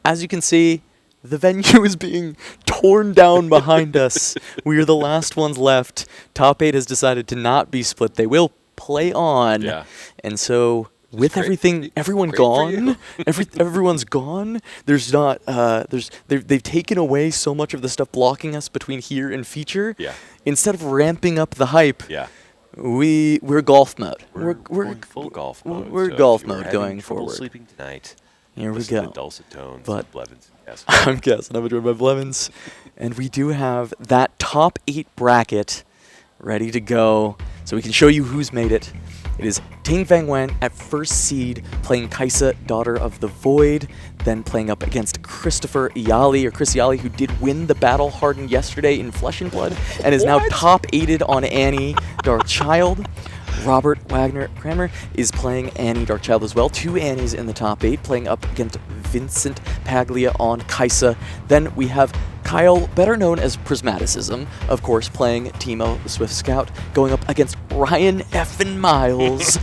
as you can see, the venue is being torn down behind us. We are the last ones left. Top 8 has decided to not be split. They will play on. Yeah. And so with everything, everyone gone, everyone's gone. There's not, they've taken away so much of the stuff blocking us between here and feature. Yeah. Instead of ramping up the hype, Yeah. we're golf mode. We're going full golf mode. We're so golf if you were mode having going trouble forward. sleeping tonight. Here we listen to go. the dulcet tones But of Blevins and Cass. I'm guessing. I'm joined by Blevins. And we do have that top 8 bracket ready to go. So we can show you who's made it. It is Ting Fang Wen at first seed, playing Kaisa, Daughter of the Void, then playing up against Christopher Iyali, or Chris Iyali, who did win the Battle Hardened yesterday in Flesh and Blood, and is now top 8'd on Annie, Darkchild. Robert Wagner Kramer is playing Annie Darkchild as well. 2 Annies in the top 8, playing up against Vincent Paglia on Kaisa. Then we have Kyle, better known as Prismaticism, of course, playing Timo the Swift Scout, going up against Ryan effin' Miles,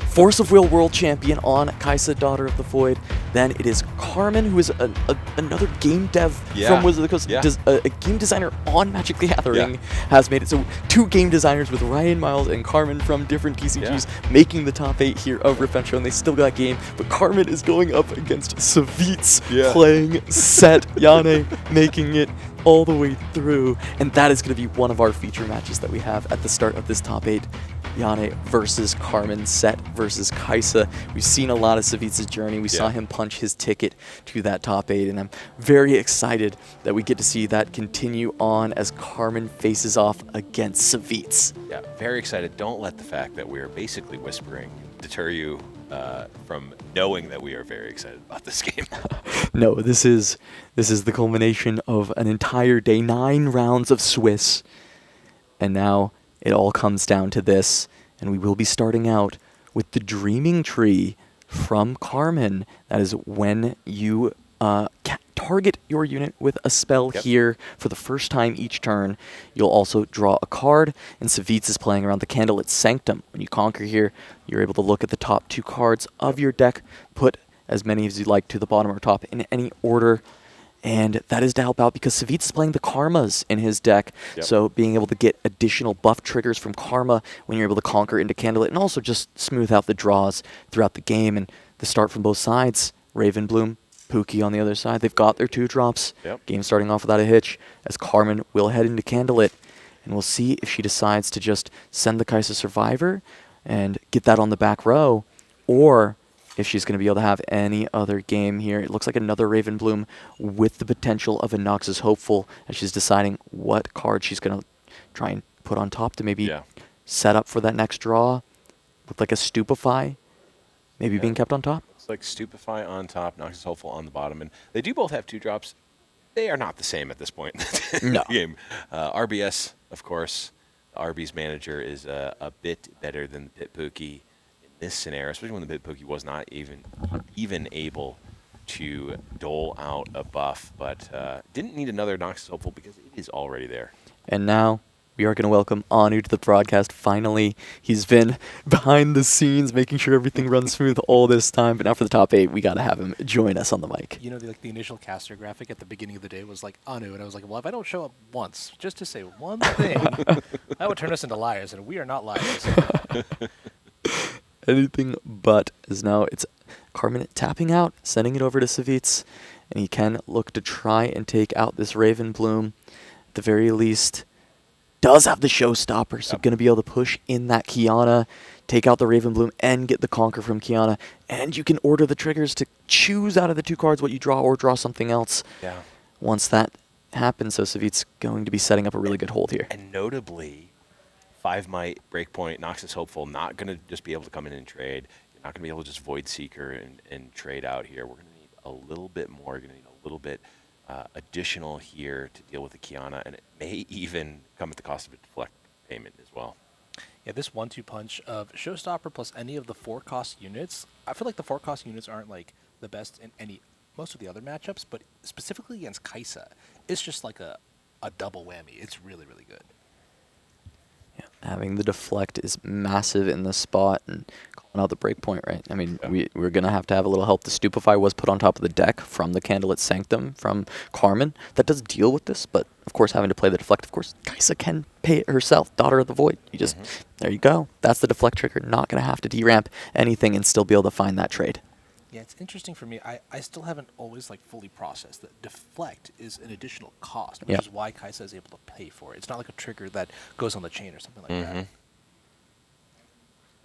Force of Will World Champion on Kaisa, Daughter of the Void. Then it is Carmen, who is another game dev from Wizard of the Coast, a game designer on Magic the Gathering, has made it. So 2 game designers with Ryan Miles and Carmen from different TCGs making the top 8 here of Rift Show, and they still got game. But Carmen is going up against Savjz, playing Sett, Yane, making it all the way through. And that is going to be one of our feature matches that we have at the start of this top 8. Yane versus Carmen, Sett versus Kaisa. We've seen a lot of Savjz's journey. We saw him punch his ticket to that top 8, and I'm very excited that we get to see that continue on as Carmen faces off against Savjz. Yeah, very excited. Don't let the fact that we are basically whispering deter you from knowing that we are very excited about this game. No, this is the culmination of an entire day, 9 rounds of Swiss, and now it all comes down to this, and we will be starting out with the Dreaming Tree from Carmen. That is when you target your unit with a spell here for the first time each turn. You'll also draw a card, and Savjz is playing around the Candlelit Sanctum. When you conquer here, you're able to look at the top 2 cards of your deck, put as many as you like to the bottom or top in any order. And that is to help out because Savjz is playing the Karmas in his deck. So being able to get additional buff triggers from Karma when you're able to conquer into Candlelit, and also just smooth out the draws throughout the game. And the start from both sides, Ravenbloom, Pookie on the other side, they've got their 2 drops. Game starting off without a hitch, as Carmen will head into Candlelit. And we'll see if she decides to just send the Kaisa Survivor and get that on the back row, or if she's going to be able to have any other game here. It looks like another Ravenbloom with the potential of a Noxus Hopeful, as she's deciding what card she's going to try and put on top to maybe set up for that next draw. Look like a Stupefy, maybe being kept on top. Looks like Stupefy on top, Noxus Hopeful on the bottom, and they do both have 2 drops. They are not the same at this point in the game. RBS, of course, the RB's manager is a bit better than the Pit Pookie this scenario, especially when the Pit Pookie was not even able to dole out a buff, but didn't need another Noxus Hopeful because it is already there. And now we are going to welcome Anu to the broadcast. Finally, he's been behind the scenes making sure everything runs smooth all this time, but now for the top 8, we got to have him join us on the mic. You know, the initial caster graphic at the beginning of the day was like Anu, and I was like, well, if I don't show up once, just to say one thing, that would turn us into liars, and we are not liars. Anything but, as now it's Carmen tapping out, sending it over to Savjz, and he can look to try and take out this Ravenbloom. At the very least, does have the showstopper, so going to be able to push in that Kiana, take out the Ravenbloom, and get the Conquer from Kiana. And you can order the triggers to choose out of the 2 cards what you draw or draw something else. Once that happens, so Savjz going to be setting up a really good hold here. And notably, 5 Might, Breakpoint, Noxus Hopeful, not going to just be able to come in and trade. You're not going to be able to just Void Seeker and trade out here. We're going to need a little bit more. You're going to need a little bit additional here to deal with the Kiana, and it may even come at the cost of a deflect payment as well. Yeah, this 1-2 punch of Showstopper plus any of the 4-cost units. I feel like the 4-cost units aren't like the best in most of the other matchups, but specifically against Kaisa, it's just like a double whammy. It's really, really good. Having the deflect is massive in this spot, and calling out the breakpoint, right? I mean, we're going to have a little help. The Stupefy was put on top of the deck from the Candlelit Sanctum from Carmen. That does deal with this, but of course having to play the deflect, of course, Kai'Sa can pay it herself. Daughter of the Void. You just, there you go. That's the deflect trigger. Not going to have to deramp anything and still be able to find that trade. Yeah, it's interesting for me. I still haven't always like fully processed that deflect is an additional cost, which is why Kai'Sa is able to pay for it. It's not like a trigger that goes on the chain or something like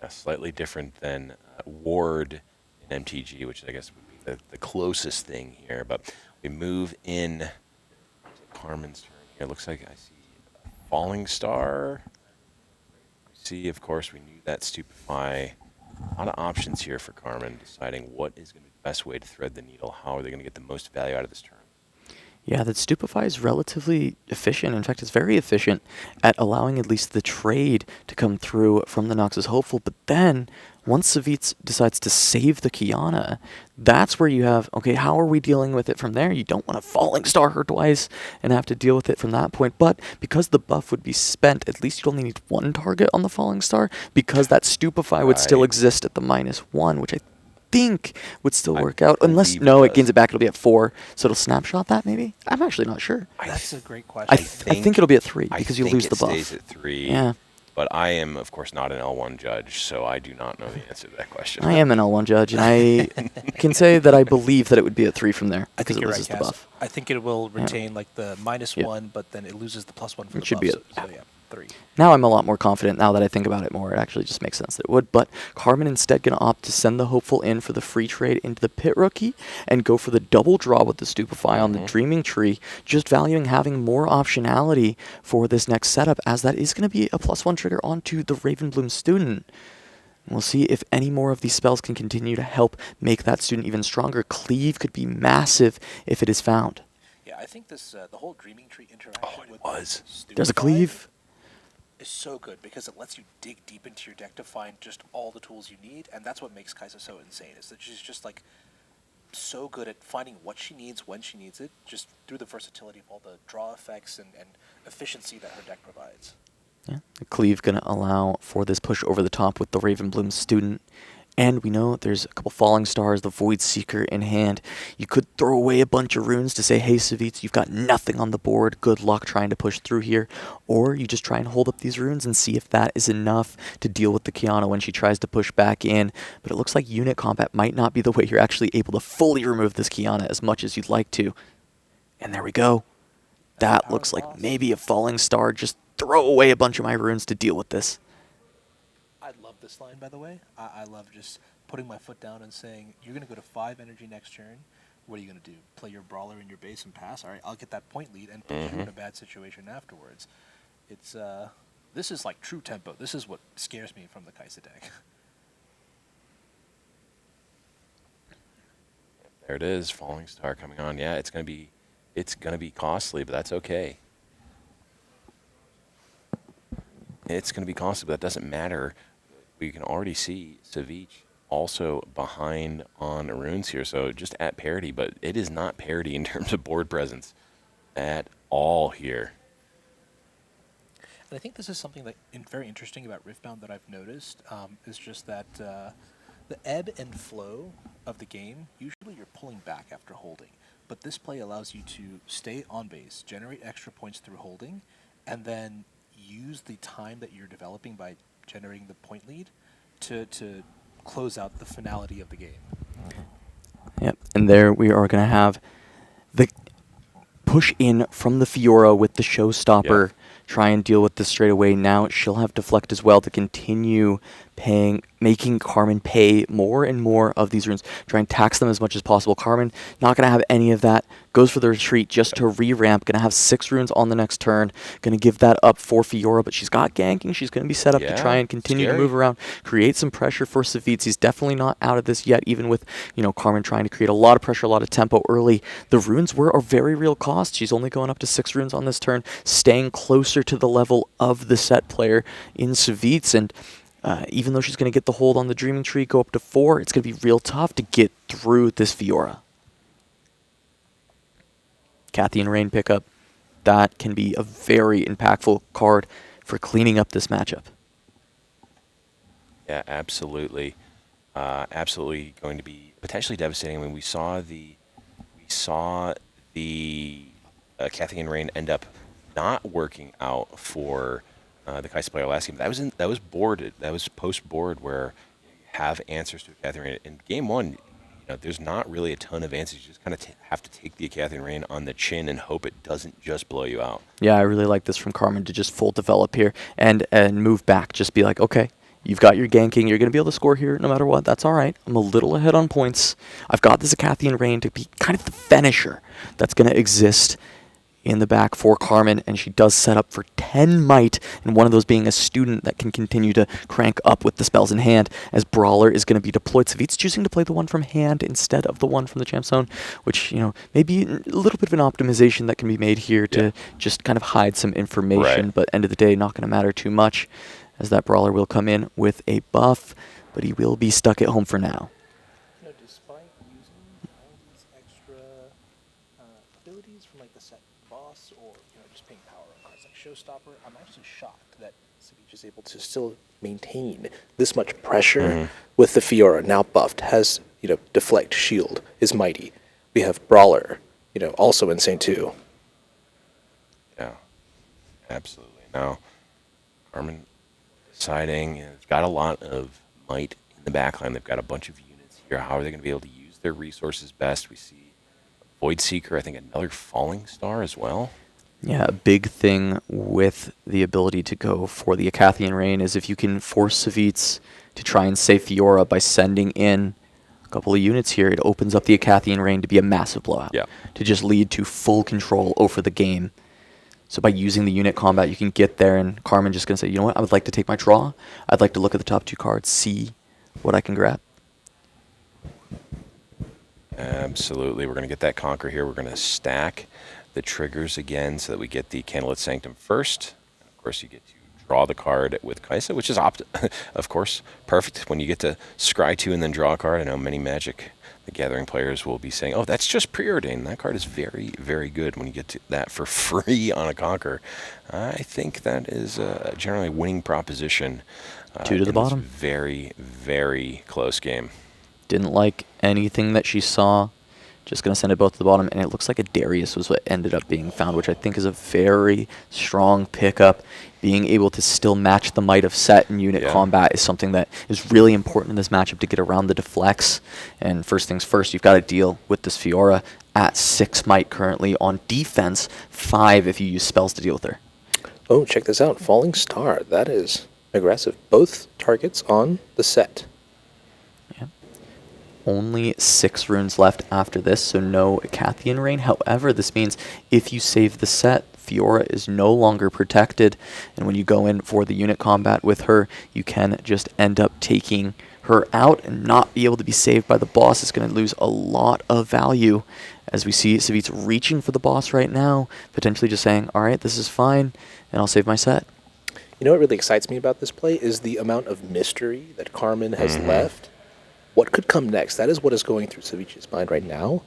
that. Slightly different than ward in MTG, which I guess would be the closest thing here. But we move in to Carmen's turn here. Looks like I see a Falling Star. We see, of course, we knew that Stupefy. A lot of options here for Carmen, deciding what is going to be the best way to thread the needle. How are they going to get the most value out of this turn? Yeah, that Stupefy is relatively efficient. In fact, it's very efficient at allowing at least the trade to come through from the Noxus Hopeful. But then, once Savjz decides to save the Kiana, that's where you have, okay, how are we dealing with it from there? You don't want to Falling Star her twice and have to deal with it from that point. But because the buff would be spent, at least you only need one target on the Falling Star, because that Stupefy would still exist at the -1, which I think would still work out. Unless, no, it gains it back. It'll be at 4. So it'll snapshot that, maybe? I'm actually not sure. That's a great question. I think it'll be at 3 because you lose the buff. I think it stays at 3. Yeah. But I am, of course, not an L1 judge, so I do not know the answer to that question. I am an L1 judge, and I can say that I believe that it would be at 3 from there because it loses the buff. I think it will retain like the -1, but then it loses the +1 for the buff. It should be so yeah, 3. Now I'm a lot more confident now that I think about it more. It actually just makes sense that it would. But Carmen instead going to opt to send the Hopeful in for the free trade into the Pit Rookie and go for the double draw with the Stupefy on the Dreaming Tree, just valuing having more optionality for this next setup, as that is going to be a +1 trigger onto the Ravenbloom Student. We'll see if any more of these spells can continue to help make that student even stronger. Cleave could be massive if it is found. Yeah, I think this the whole Dreaming Tree interaction with Stupefy, there's a Cleave. Is so good because it lets you dig deep into your deck to find just all the tools you need, and that's what makes Kai'Sa so insane, is that she's just like so good at finding what she needs when she needs it, just through the versatility of all the draw effects and efficiency that her deck provides. Yeah, the Cleave going to allow for this push over the top with the Ravenbloom Student. And we know there's a couple Falling Stars, the Void Seeker in hand. You could throw away a bunch of runes to say, hey, Savjz, you've got nothing on the board. Good luck trying to push through here. Or you just try and hold up these runes and see if that is enough to deal with the Kiana when she tries to push back in. But it looks like unit combat might not be the way you're actually able to fully remove this Kiana as much as you'd like to. And there we go. That looks like maybe a Falling Star. Just throw away a bunch of my runes to deal with this. I love this line, by the way. I love just putting my foot down and saying, you're going to go to 5 energy next turn. What are you going to do? Play your Brawler in your base and pass? All right, I'll get that point lead and put you in a bad situation afterwards. It's this is like true tempo. This is what scares me from the Kai'Sa deck. There it is, Falling Star coming on. Yeah, it's gonna be costly, but that's okay. It's gonna be costly, but that doesn't matter. We can already see Savjz also behind on runes here, so just at parity, but it is not parity in terms of board presence at all here. And I think this is something that very interesting about Riftbound that I've noticed, is just that the ebb and flow of the game, usually you're pulling back after holding, but this play allows you to stay on base, generate extra points through holding, and then use the time that you're developing by generating the point lead to close out the finality of the game. Yep, and there we are going to have the push in from the Fiora with the Showstopper. Yep. Try and deal with this straight away. Now she'll have Deflect as well to continue making Carmen pay more and more of these runes. Try and tax them as much as possible. Carmen not going to have any of that. Goes for the retreat just to re-ramp. Going to have 6 runes on the next turn. Going to give that up for Fiora, but she's got ganking. She's going to be set up to try and continue to move around. Create some pressure for Savjz. He's definitely not out of this yet, even with Carmen trying to create a lot of pressure, a lot of tempo early. The runes were a very real cost. She's only going up to 6 runes on this turn, staying closer to the level of the Sett player in Savjz, and even though she's going to get the hold on the Dreaming Tree, go up to 4, it's going to be real tough to get through this Fiora. Cathy and Rain pickup. That can be a very impactful card. for cleaning up this matchup. Yeah, absolutely. Absolutely going to be potentially devastating. I mean, we saw the Cathian Rain end up not working out for the Kai'Sa player last game. That was boarded. That was post board where you have answers to a Cathian Rain. In game one, there's not really a ton of answers. You just kind of have to take the Cathian Rain on the chin and hope it doesn't just blow you out. Yeah, I really like this from Carmen to just full develop here and move back. Just be like, okay, you've got your ganking. You're going to be able to score here no matter what. That's all right. I'm a little ahead on points. I've got this Cathian Rain to be kind of the finisher that's going to exist in the back for Carmen, and she does set up for 10 might, and one of those being a student that can continue to crank up with the spells in hand, as Brawler is going to be deployed. Savjz choosing to play the one from hand instead of the one from the champ zone, which, maybe a little bit of an optimization that can be made here to just kind of hide some information, but end of the day, not going to matter too much, as that Brawler will come in with a buff, but he will be stuck at home for now. Despite using all these extra abilities from like the Sett boss or just paying power on cards like Showstopper, I'm actually shocked that Savjz is able to still maintain this much pressure with the Fiora now buffed. Has deflect, shield is mighty. We have Brawler, also insane too. Yeah, absolutely. Now, Carmen deciding they've got a lot of might in the backline. They've got a bunch of units here. How are they going to be able to use their resources best? We see Void Seeker, I think another Falling Star as well. Yeah, a big thing with the ability to go for the Cathian Rain is if you can force Savjz to try and save Fiora by sending in a couple of units here, it opens up the Cathian Rain to be a massive blowout. To just lead to full control over the game. So by using the unit combat, you can get there, and Carmen just going to say, you know what, I would like to take my draw. I'd like to look at the top two cards, see what I can grab. Absolutely. We're going to get that Conquer here. We're going to stack the triggers again so that we get the Candlelit Sanctum first. And of course, you get to draw the card with Kai'Sa, which is, of course, perfect when you get to scry 2 and then draw a card. I know many Magic the Gathering players will be saying, oh, that's just preordained. That card is very, very good when you get to that for free on a Conquer. I think that is generally a winning proposition. 2 to the bottom. Very, very close game. Didn't like anything that she saw. Just going to send it both to the bottom, and it looks like a Darius was what ended up being found, which I think is a very strong pickup. Being able to still match the might of Sett in unit combat is something that is really important in this matchup to get around the deflects. And first things first, you've got to deal with this Fiora at 6 might currently on defense, 5 if you use spells to deal with her. Oh, check this out. Falling Star. That is aggressive. Both targets on the Sett. Only 6 runes left after this, so no Cathian Rain. However, this means if you save the Sett, Fiora is no longer protected, and when you go in for the unit combat with her, you can just end up taking her out and not be able to be saved by the boss. It's going to lose a lot of value, as we see Savjz reaching for the boss right now, potentially just saying, all right, this is fine, and I'll save my Sett. You know what really excites me about this play is the amount of mystery that Carmen has left. What could come next? That is what is going through Savjz's mind right now.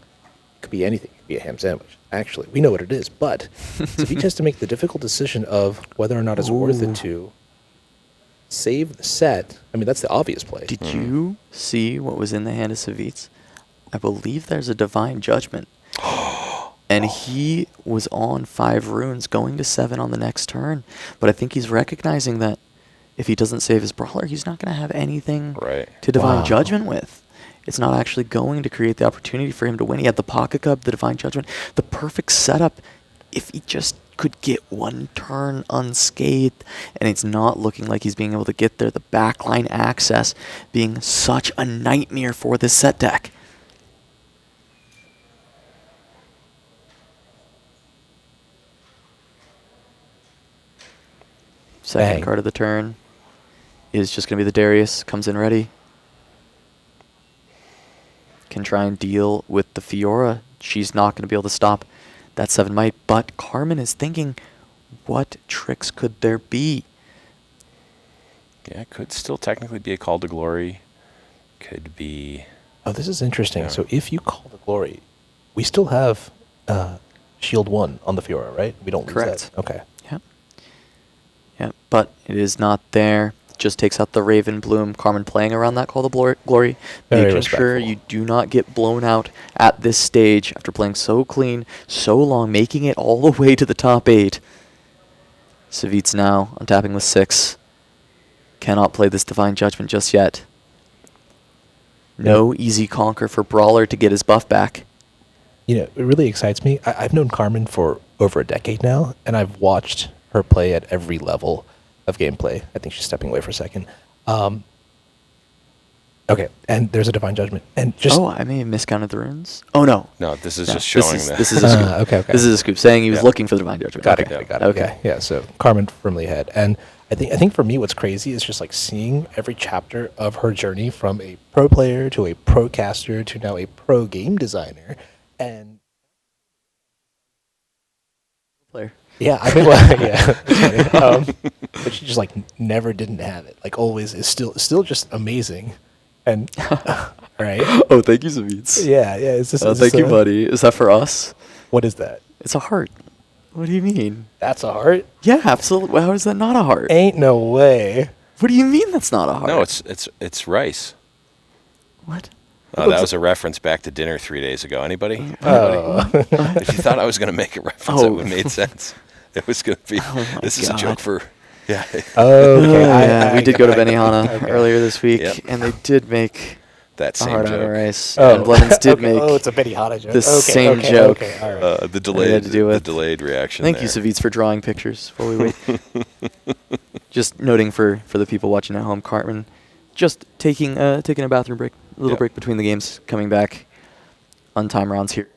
It could be anything. It could be a ham sandwich. Actually, we know what it is, but Savjz has to make the difficult decision of whether or not it's worth it to save the Sett. I mean, that's the obvious play. Did you see what was in the hand of Savjz? I believe there's a Divine Judgment. And he was on 5 runes, going to 7 on the next turn. But I think he's recognizing that if he doesn't save his Brawler, he's not going to have anything to Divine Judgment with. It's not actually going to create the opportunity for him to win. He had the Pocket Cup, the Divine Judgment, the perfect setup if he just could get 1 turn unscathed, and it's not looking like he's being able to get there. The backline access being such a nightmare for this Sett deck. Second card of the turn is just going to be the Darius. Comes in ready. Can try and deal with the Fiora. She's not going to be able to stop that 7 might. But Carmen is thinking, what tricks could there be? Yeah, it could still technically be a Call to Glory. Could be... Oh, this is interesting. Yeah. So if you Call to Glory, we still have Shield 1 on the Fiora, right? We don't lose that. Okay. Yeah, but it is not there. Just takes out the Raven Bloom. Carmen playing around that Call to Glory, Very making sure respectful. you do not get blown out at this stage after playing so clean, so long, making it all the way to the top 8. Savjz now untapping with 6. Cannot play this Divine Judgment just yet. No easy conquer for Brawler to get his buff back. You know, it really excites me. I've known Carmen for over a decade now, and I've watched her play at every level of gameplay. I think she's stepping away for a second. Okay, and there's a Divine Judgment. And just Oh, I may have miscounted the runes. Oh, no. No, this is No, just showing that. This is a scoop. Okay. This is a scoop, saying he was Yeah. looking for the Divine Judgment. Got Okay. it. Okay. Yeah. So Carmen firmly ahead, and I think for me, what's crazy is just like seeing every chapter of her journey from a pro player to a pro caster to now a pro game designer, and Player. yeah, I think yeah, that's funny. But she just like never didn't have it. Like always is still just amazing, and right. Oh, thank you, Savjz. Yeah. It's just. Thank you, buddy. Is that for us? What is that? It's a heart. What do you mean? That's a heart? Yeah, absolutely. How is that not a heart? Ain't no way. What do you mean that's not a heart? No, it's rice. What? Oh, that was a reference back to dinner 3 days ago. Anybody? Oh. If you thought I was going to make a reference, Oh. it would have made sense. It was going to be. Oh my This is a God. joke for. Yeah. Okay. Yeah, we did go to I- Benihana okay. earlier this week, Yep. and they did make That a same heart out of joke. rice. Oh. And Blevins did Okay. make Oh, it's a Benihana joke. the same okay, joke. Okay, all right. The delayed. to do The with- delayed reaction. Thank there. you, Savjz, for drawing pictures while we wait. Just noting for the people watching at home, Carmen just taking a bathroom break, a little Yep. break between the games, coming back. Untime rounds here.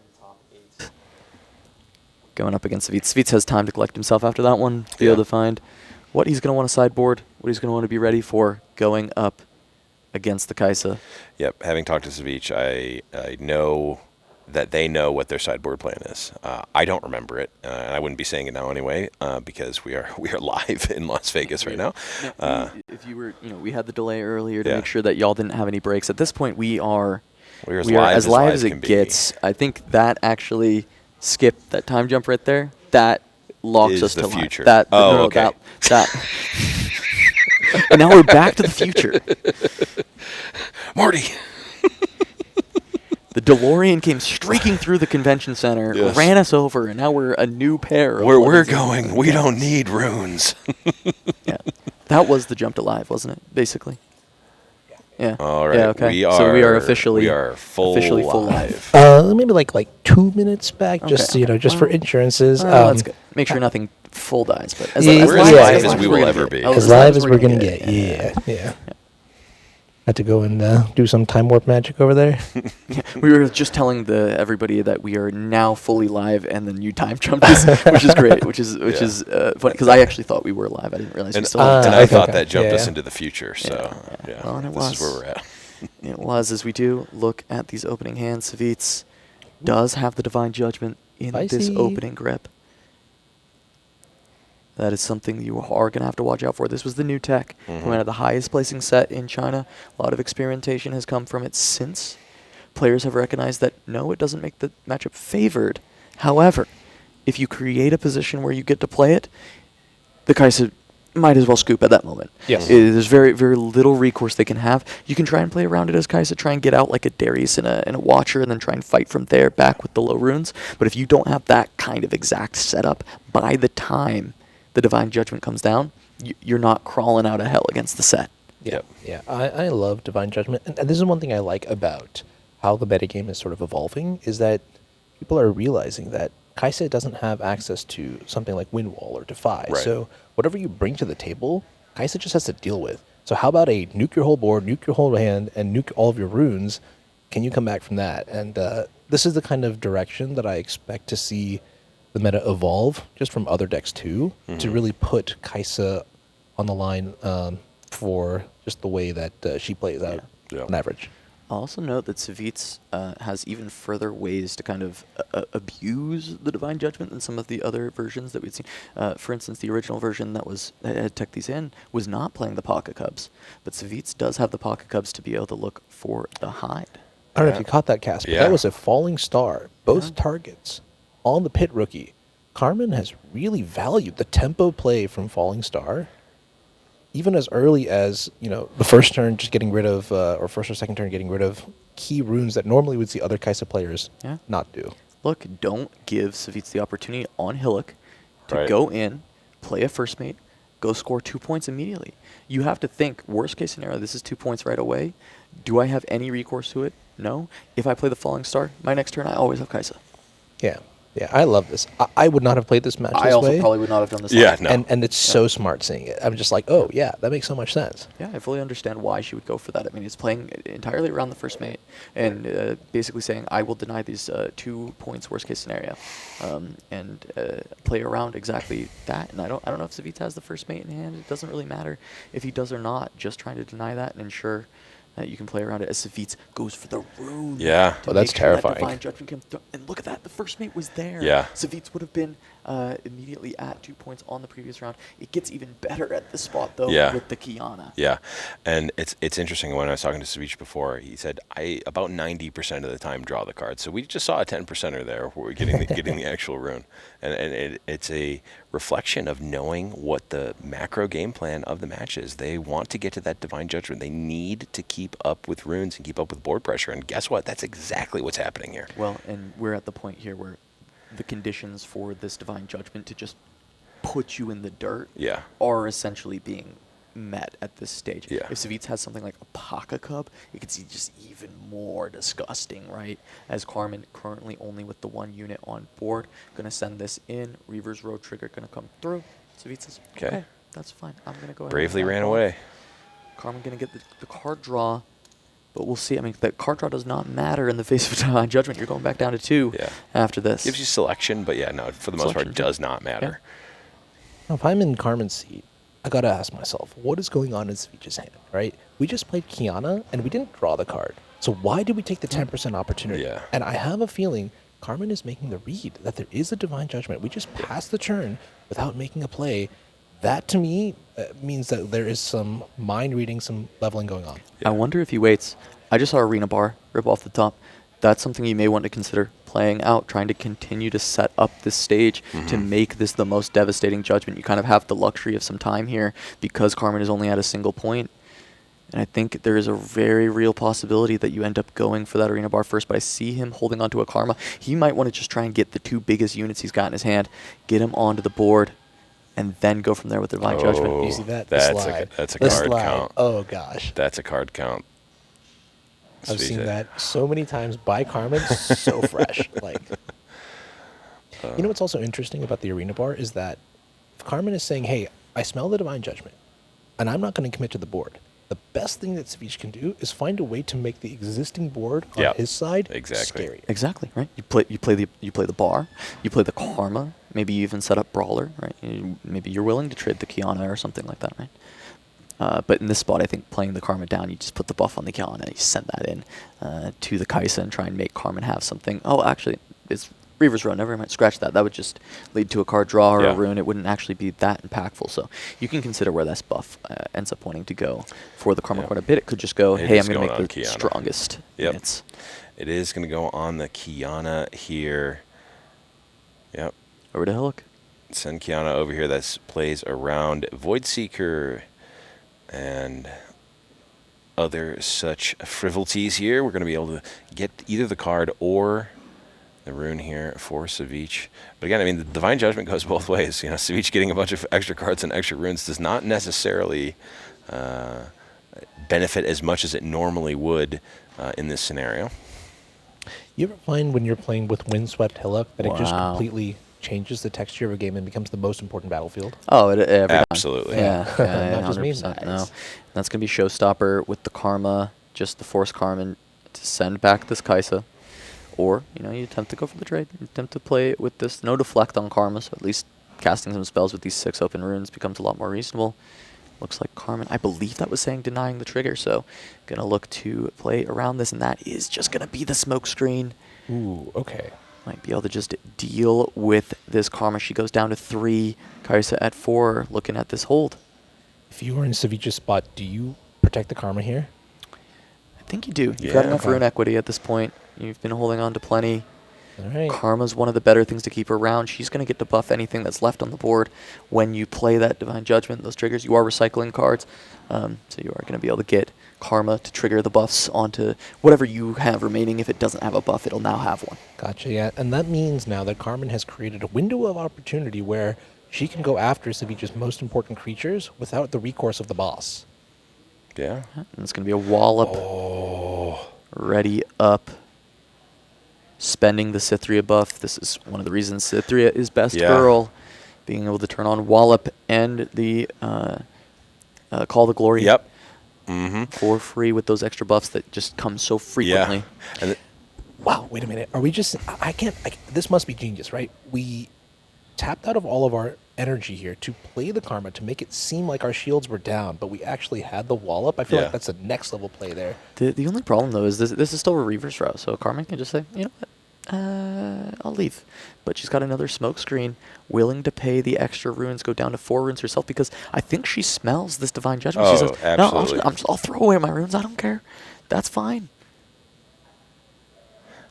Going up against Savjz. Savjz has time to collect himself after that one, be Yeah. able to find what he's going to want to sideboard, what he's going to want to be ready for going up against the Kai'Sa. Yep. Having talked to Savjz, I know that they know what their sideboard plan is. I don't remember it, and I wouldn't be saying it now anyway, because we are live in Las Vegas right now. If you were, we had the delay earlier to Yeah. make sure that y'all didn't have any breaks. At this point, we are We're as live as can it be. gets. I think that actually skipped that time jump right there. That locks Is us the to live. future. That, Oh, no, okay. That. And now we're back to the future. Marty. The DeLorean came streaking through the convention center, Yes. ran us over, and now we're a new pair. Of Where we're Blevins and going, we don't need runes. Yeah, that was the jump to live, wasn't it? Basically. Yeah. All right. Yeah. Okay. We are. So we are officially full live. Maybe like 2 minutes back, just Okay. just for Well, insurances. Well, that's good. Make sure nothing full dies, but as, Yeah, as we're live as live as as we're we will gonna ever get. be. Oh, As live as we're gonna get. Yeah. Had to go and do some time warp magic over there. Yeah, we were just telling everybody that we are now fully live, and then you time jumped us, which is great, which is funny because I actually thought we were live. I didn't realize we And, still had and time. I okay, thought okay. that jumped Yeah, us yeah. into the future. So Yeah. yeah, Well, and it this is was. where we're at. It was, as we do look at these opening hands. Savjz does have the Divine Judgment in this Spicy. opening grip. That is something you are going to have to watch out for. This was the new tech. Mhm. Coming out of the highest placing set in China. A lot of experimentation has come from it since. Players have recognized that, no, it doesn't make the matchup favored. However, if you create a position where you get to play it, the Kai'Sa might as well scoop at that moment. Yes. There's very, very little recourse they can have. You can try and play around it as Kai'Sa, try and get out like a Darius and a Watcher, and then try and fight from there back with the low runes. But if you don't have that kind of exact setup, by the time the Divine Judgment comes down, you're not crawling out of hell against the set. Yep. Yeah, I love Divine Judgment. And this is one thing I like about how the metagame is sort of evolving, is that people are realizing that Kai'Sa doesn't have access to something like Windwall or Defy. Right. So whatever you bring to the table, Kai'Sa just has to deal with. So how about a nuke your whole board, nuke your whole hand, and nuke all of your runes? Can you come back from that? And this is the kind of direction that I expect to see the meta evolve, just from other decks too, to really put Kai'Sa on the line for just the way that she plays out Yeah. on average. I'll also note that Savjz has even further ways to kind of abuse the Divine Judgment than some of the other versions that we'd seen. For instance, the original version that had tech these in was not playing the Pocket Cubs, but Savjz does have the Pocket Cubs to be able to look for the hide. I don't know if you caught that, Cass, but Yeah. that was a falling star. Both Yeah. targets on the pit rookie. Carmen has really valued the tempo play from Falling Star even as early as, the first turn, just getting rid of, or first or second turn, getting rid of key runes that normally would see other Kai'Sa players not do. Look, don't give Savjz the opportunity on Hillock to Right. go in, play a first mate, go score 2 points immediately. You have to think, worst case scenario, this is 2 points right away. Do I have any recourse to it? No. If I play the Falling Star, my next turn I always have Kai'Sa. Yeah. Yeah, I love this. I would not have played this match I this also way. probably would not have done this. Yeah, either. no. And it's so smart seeing it. I'm just like, oh, yeah, that makes so much sense. Yeah, I fully understand why she would go for that. I mean, it's playing entirely around the first mate and basically saying, I will deny these 2 points worst case scenario, and play around exactly that. And I don't know if Savjz has the first mate in hand. It doesn't really matter if he does or not. Just trying to deny that and ensure that you can play around it as Savjz goes for the rune. Yeah. to Oh, that's make sure that terrifying. Divine Judgment can and look at that. The first mate was there. Yeah. Savjz would have been immediately at 2 points on the previous round. It gets even better at this spot, though, Yeah. with the Kiana. Yeah, and it's interesting. When I was talking to Savjz before, he said I about 90% of the time draw the cards. So we just saw a 10%er there where we're getting getting the actual rune, and it's a reflection of knowing what the macro game plan of the match is. They want to get to that Divine Judgment. They need to keep up with runes and keep up with board pressure. And guess what? That's exactly what's happening here. Well, and we're at the point here where the conditions for this Divine Judgment to just put you in the dirt Yeah. are essentially being met at this stage. Yeah. If Savjz has something like a Paka Cub, it could see just even more disgusting, right? As Carmen, currently only with the 1 unit on board, going to send this in. Reaver's Road Trigger going to come through. Savjz says, 'Kay. okay, that's fine. I'm going to go ahead. Bravely and ran back off. away. Carmen going to get the card draw. But we'll see. I mean, that card draw does not matter in the face of Divine Judgment. You're going back down to 2 Yeah. after this. Gives you selection, but yeah, no, for the most part, Selection, too. does not matter. Now, if I'm in Carmen's seat, I got to ask myself, what is going on in Savjz's hand, right? We just played Kiana, and we didn't draw the card. So why did we take the 10% opportunity? Yeah. And I have a feeling Carmen is making the read that there is a Divine Judgment. We just passed the turn without making a play. That, to me, means that there is some mind reading, some leveling going on. I wonder if he waits. I just saw Arena Bar rip off the top. That's something you may want to consider playing out, trying to continue to set up this stage to make this the most devastating judgment. You kind of have the luxury of some time here because Carmen is only at a single point. And I think there is a very real possibility that you end up going for that Arena Bar first, but I see him holding onto a Karma. He might want to just try and get the 2 biggest units he's got in his hand, get him onto the board, and then go from there with Divine Judgment. You see that? The That's slide. that's a The card slide. count. Oh, gosh. That's a card count. I've seen Savjz. that so many times by Carmen, so fresh. Like, you know what's also interesting about the Arena Bar is that if Carmen is saying, hey, I smell the Divine Judgment, and I'm not going to commit to the board, the best thing that Savjz can do is find a way to make the existing board on Yep. his side Exactly. scary. Exactly, right? You play the bar, you play the Karma, maybe you even set up Brawler, right? Maybe you're willing to trade the Kiana or something like that, right? But in this spot, I think playing the Karma down, you just put the buff on the Kiana, you send that in to the Kai'Sa and try and make Carmen have something. Oh, actually, it's Reaver's Row. Never mind, scratch that. That would just lead to a card draw or Yeah. a rune. It wouldn't actually be that impactful. So you can consider where this buff ends up wanting to go for the Karma Yeah. quite a bit. It could just go, It hey, is I'm going to going make the on Kiana. strongest Yep. units. It is going to go on the Kiana here. Yep. Over to Hillock. Send Kiana over here. That plays around Void Seeker and other such frivolities here. We're going to be able to get either the card or the rune here for Savjz. But again, I mean, the Divine Judgment goes both ways. You know, Savjz getting a bunch of extra cards and extra runes does not necessarily benefit as much as it normally would in this scenario. You ever find when you're playing with Windswept Hillock that it just Wow. completely changes the texture of a game and becomes the most important battlefield? Oh, every time. Absolutely. Yeah, Not just me. 100%, no. Nice. That's going to be Showstopper with the Karma, just the Force Carmen to send back this Kai'Sa. Or, you attempt to go for the trade. You attempt to play it with this. No deflect on Karma, so at least casting some spells with these 6 open runes becomes a lot more reasonable. Looks like Carmen, I believe that was saying denying the trigger, so going to look to play around this, and that is just going to be the smoke screen. Ooh, okay. Might be able to just deal with this Karma. She goes down to 3, Kai'Sa at 4, looking at this hold. If you were in Savjz's spot, do you protect the Karma here? I think you do. You've Yeah, got enough okay. rune equity at this point. You've been holding on to plenty. All right. Karma's one of the better things to keep around. She's going to get to buff anything that's left on the board when you play that Divine Judgment, those triggers. You are recycling cards, so you are going to be able to get Karma to trigger the buffs onto whatever you have remaining. If it doesn't have a buff, it'll now have one. Gotcha, yeah. And that means now that Carmen has created a window of opportunity where she can go after Savjz's most important creatures without the recourse of the boss. Yeah. And it's going to be a Wallop. Ready up. Spending the Cythria buff. This is one of the reasons Cythria is best girl. Being able to turn on Wallop and the Call the Glory. Yep. For free with those extra buffs that just come so frequently. Yeah. And Wow, wait a minute. Are we just... this must be genius, right? We tapped out of all of our energy here to play the Karma to make it seem like our shields were down, but we actually had the Wallop. I feel like that's a next level play there. The only problem, though, is this is still a reverse route, so Carmen can just say, you know what, I'll leave. But she's got another smoke screen, willing to pay the extra runes, go down to 4 runes herself, because I think she smells this Divine Judgment. She says, absolutely. No, I'll throw away my runes, I don't care. That's fine.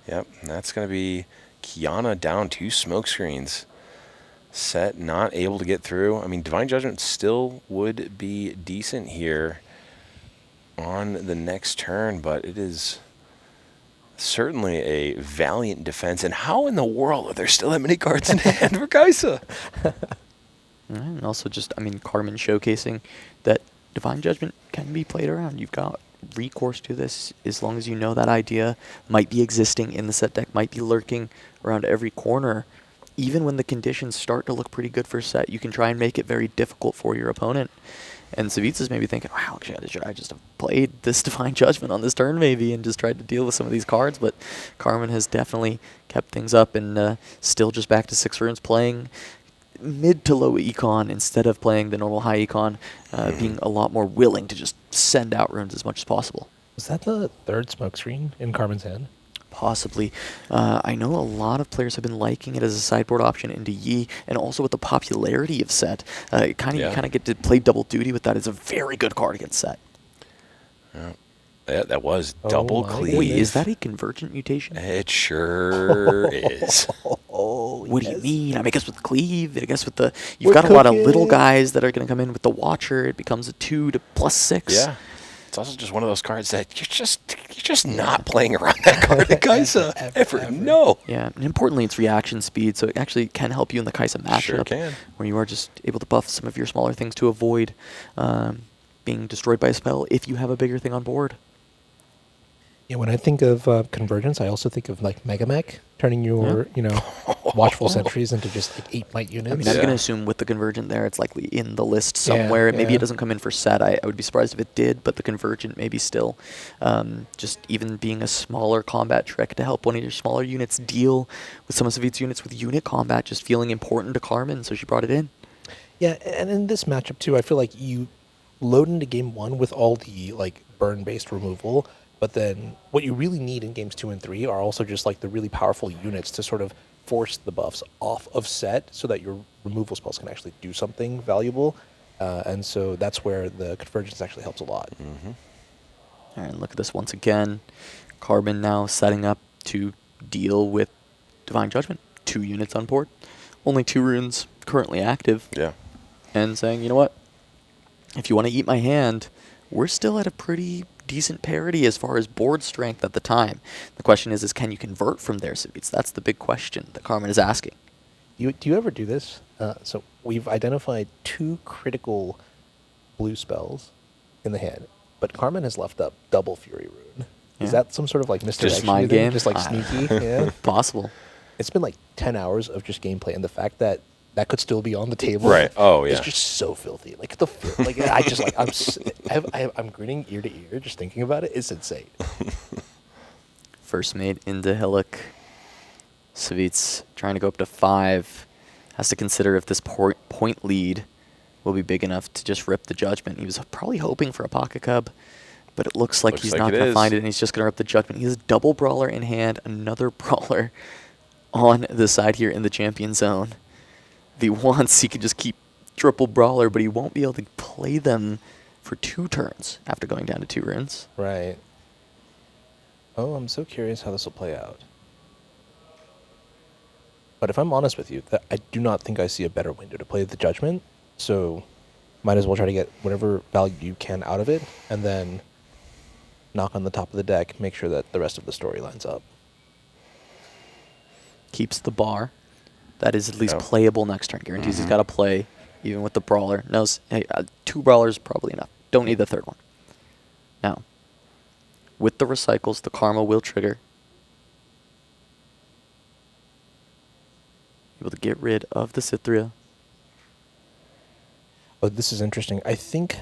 Yep, and that's going to be Kiana down 2 smoke screens. Sett not able to get through. I mean, Divine Judgment still would be decent here on the next turn, but it is certainly a valiant defense. And how in the world are there still that many cards in hand for Kaisa? And also just, I mean, Carmen showcasing that Divine Judgment can be played around. You've got recourse to this as long as you know that idea might be existing in the Sett deck, might be lurking around every corner. Even when the conditions start to look pretty good for Sett, you can try and make it very difficult for your opponent. And Savjz is maybe thinking, wow, should I just have played this Divine Judgment on this turn maybe and just tried to deal with some of these cards? But Carmen has definitely kept things up and still just back to 6 runes, playing mid to low econ instead of playing the normal high econ, being a lot more willing to just send out runes as much as possible. Was that the 3rd smoke screen in Carmen's hand? Possibly. I know a lot of players have been liking it as a sideboard option into Yi, and also with the popularity of Sett. You kind of get to play double duty with that. It's a very good card against Sett. Yeah, that was double cleave. Wait, is that a convergent mutation? It sure is. What do you mean? I guess with cleave, I guess with the... You've got a lot of little guys that are going to come in with the Watcher. It becomes a 2 to +6. Yeah. It's also just one of those cards that you're just not playing around that card at Kaisa ever. No. Yeah, and importantly, it's reaction speed, so it actually can help you in the Kaisa matchup. Sure can. Where you are just able to buff some of your smaller things to avoid being destroyed by a spell if you have a bigger thing on board. Yeah, when I think of convergence, I also think of like Mega Mech, turning your watchful sentries into just like 8 might units. I mean, I'm going to assume with the convergent there, it's likely in the list somewhere. Maybe it doesn't come in for Sett. I would be surprised if it did, but the convergent maybe still. Just even being a smaller combat trick to help one of your smaller units deal with some of Savjz's units with unit combat, just feeling important to Carmen, so she brought it in. Yeah, and in this matchup too, I feel like you load into game 1 with all the like burn-based removal. But then what you really need in games 2 and 3 are also just like the really powerful units to sort of force the buffs off of Sett so that your removal spells can actually do something valuable. And so that's where the convergence actually helps a lot. All right, look at this once again. Carmen now setting up to deal with Divine Judgment. 2 units on board. Only 2 runes currently active. Yeah. And saying, you know what? If you want to eat my hand, we're still at a pretty decent parity as far as board strength at the time. The question is can you convert from there, Savjz? That's the big question that Carmen is asking. Do you ever do this? So we've identified 2 critical blue spells in the hand, but Carmen has left up double Fury Rune. Is that some sort of like misdirection? Just mind game? Just like sneaky? Yeah. Possible. It's been like 10 hours of just gameplay, and the fact that that could still be on the table. Right. Oh, yeah. It's just so filthy. Like I'm grinning ear to ear just thinking about it. It's insane. First mate into Hillock. Savjz trying to go up to 5. Has to consider if this point lead will be big enough to just rip the Judgment. He was probably hoping for a Pocket Cub, but it looks like he's not going to find it, and he's just going to rip the Judgment. He has a double Brawler in hand, another Brawler on the side here in the champion zone. If he wants, he can just keep triple Brawler, but he won't be able to play them for 2 turns after going down to 2 runes. Right. Oh, I'm so curious how this will play out. But if I'm honest with you, that I do not think I see a better window to play the Judgment. So might as well try to get whatever value you can out of it, and then knock on the top of the deck, make sure that the rest of the story lines up. Keeps the bar. That is at least playable next turn. Guarantees he's got to play, even with the Brawler. Knows, hey, 2 Brawlers is probably enough. Don't need the third one. Now, with the recycles, the Karma will trigger. Able to get rid of the Cithria. Oh, this is interesting. I think,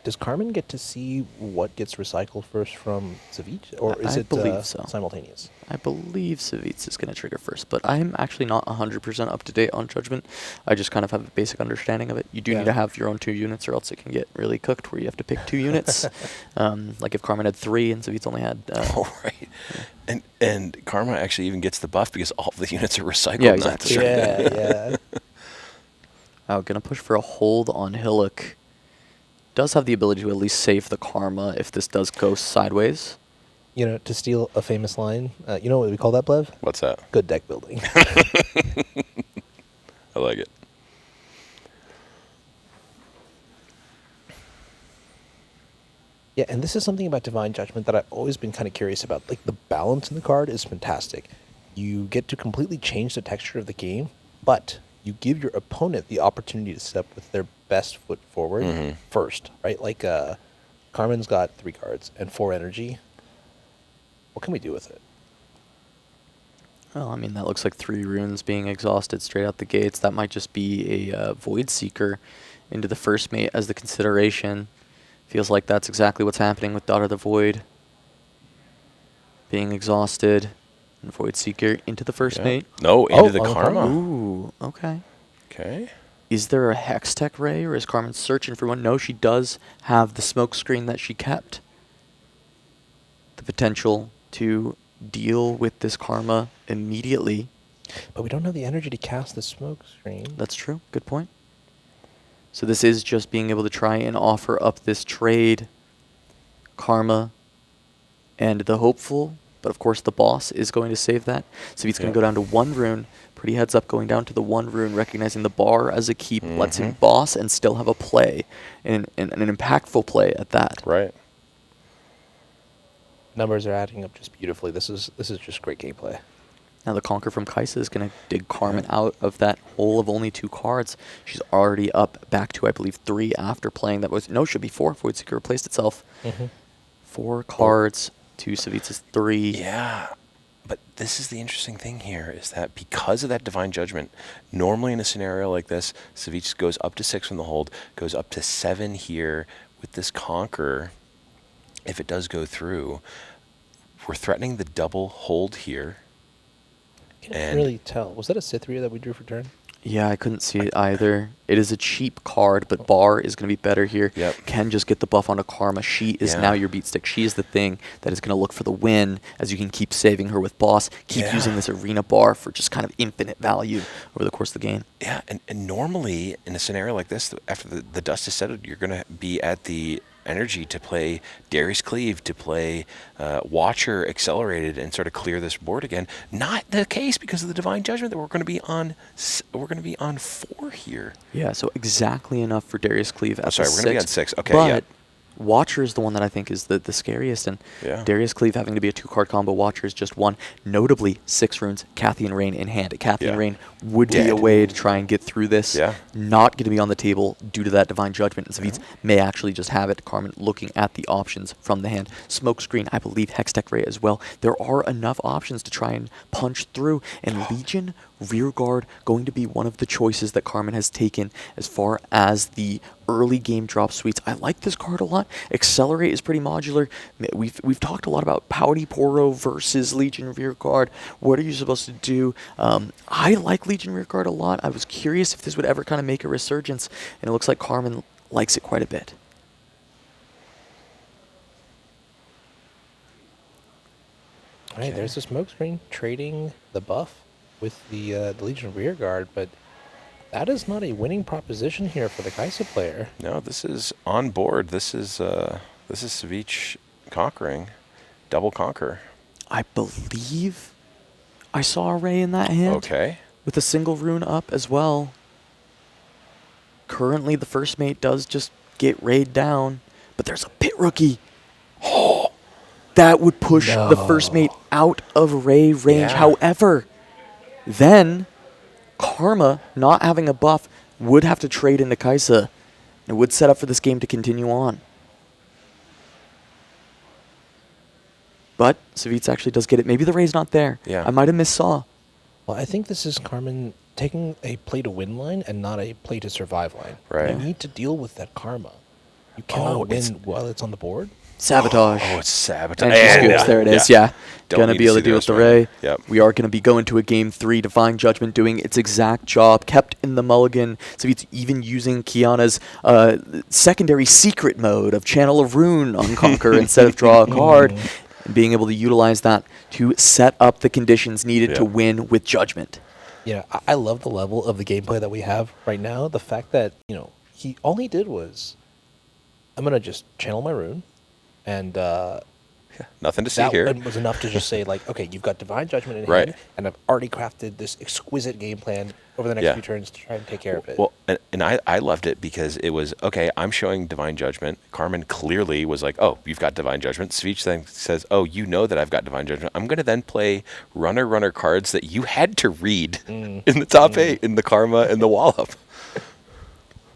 does Carmen get to see what gets recycled first from Savjz, or is it believe so. Simultaneous? I believe Savjz is going to trigger first, but I'm actually not 100% up to date on Judgment. I just kind of have a basic understanding of it. You do need to have your own 2 units, or else it can get really cooked, where you have to pick 2 units. Like if Carmen had 3 and Savjz only had... right. And Karma actually even gets the buff because all of the units are recycled. Yeah, exactly. Yeah. Going to push for a hold on Hillock. Does have the ability to at least save the Karma if this does go sideways. You know, to steal a famous line, you know what we call that, Blev? What's that? Good deck building. I like it. Yeah, and this is something about Divine Judgment that I've always been kind of curious about. Like, the balance in the card is fantastic. You get to completely change the texture of the game, but you give your opponent the opportunity to step with their best foot forward first, right? Like, Carmen's got 3 cards and 4 energy. What can we do with it? Well, I mean, that looks like 3 runes being exhausted straight out the gates. That might just be a Void Seeker into the first mate as the consideration. Feels like that's exactly what's happening with Daughter of the Void. Being exhausted. And Void Seeker into the first mate. No, into the Karma. Ooh, okay. Okay. Is there a Hextech Ray, or is Carmen searching for one? No, she does have the smoke screen that she kept. The potential to deal with this Karma immediately. But we don't have the energy to cast the smoke screen. That's true. Good point. So this is just being able to try and offer up this trade. Karma and the Hopeful. But of course the boss is going to save that. So he's going to go down to 1 rune. Pretty heads up going down to the 1 rune, recognizing the bar as a keep lets him boss and still have a play. And an impactful play at that. Right. Numbers are adding up just beautifully. This is just great gameplay. Now the Conquer from Kaisa is going to dig Carmen out of that hole of only 2 cards. She's already up back to, I believe, 3 after playing. That was, no, should be 4. Void Seeker replaced itself. 4 cards to Savjz's 3. Yeah. But this is the interesting thing here, is that because of that Divine Judgment, normally in a scenario like this, Savjz goes up to 6 from the hold, goes up to 7 here with this Conquer. If it does go through, we're threatening the double hold here. Can't really tell. Was that a Cithria that we drew for turn? Yeah, I couldn't see it either. It is a cheap card, but Bar is going to be better here. Can just get the buff onto Karma. She is now your beat stick. She is the thing that is going to look for the win, as you can keep saving her with boss. Keep using this arena bar for just kind of infinite value over the course of the game. Yeah, and normally in a scenario like this, after the dust is settled, you're going to be at the energy to play Darius Cleave, to play Watcher Accelerated, and sort of clear this board again. Not the case because of the Divine Judgment that we're going to be on. We're going to be on 4 here. Yeah, so exactly enough for Darius Cleave. We're going to be on 6. Okay, but Watcher is the one that I think is the scariest, and Darius Cleave having to be a 2-card combo. Watcher is just 1. Notably, 6 runes, Cathian Rain in hand. Cathian Rain would be a way to try and get through this. Not going to be on the table due to that Divine Judgment, and Savjz may actually just have it. Carmen looking at the options from the hand. Smoke Screen, I believe Hextech Ray as well. There are enough options to try and punch through, and Legion Rearguard going to be one of the choices that Carmen has taken as far as the early game drop suites. I like this card a lot. Accelerate is pretty modular. We've talked a lot about Pouty Poro versus Legion Rearguard. What are you supposed to do? I like Legion Rearguard a lot. I was curious if this would ever kind of make a resurgence, and it looks like Carmen likes it quite a bit. All right, there's the smoke screen trading the buff with the Legion Rearguard, but that is not a winning proposition here for the Kaisa player. No, this is on board. This is Savjz conquering, double conquer. I believe I saw a Ray in that hand. Okay. with a single rune up as well. Currently, the first mate does just get raid down, but there's a pit rookie. Oh, that would push the first mate out of ray range. Yeah. However, then Karma, not having a buff, would have to trade into Kaisa. It would set up for this game to continue on. But Savjz actually does get it. Maybe the ray's not there. Yeah. I might have missed Saw. Well, I think this is Carmen taking a play-to-win line and not a play-to-survive line. Right. You need to deal with that karma. You cannot win while it's on the board. Sabotage. Oh, it's sabotage. And she scoops. There it is. Yeah. Don't Gonna need be to able to see deal the with the rest of Ray. it. Yep. We are going to be going to a game 3. Divine Judgment doing its exact job. Kept in the mulligan. So it's even using Kiana's secondary secret mode of Channel of Rune on Conquer instead of draw a card. And being able to utilize that to set up the conditions needed to win with Judgment. Yeah, I love the level of the gameplay that we have right now. The fact that, all he did was, I'm going to just channel my rune, and Nothing to see that here. was enough to just say, like, okay, you've got Divine Judgment in Right. hand, and I've already crafted this exquisite game plan over the next few turns to try and take care of it. Well, and I loved it because it was, okay, I'm showing Divine Judgment. Carmen clearly was like, oh, you've got Divine Judgment. Savjz then says, oh, you know that I've got Divine Judgment. I'm going to then play runner cards that you had to read in the top 8, in the Karma and the Wallop.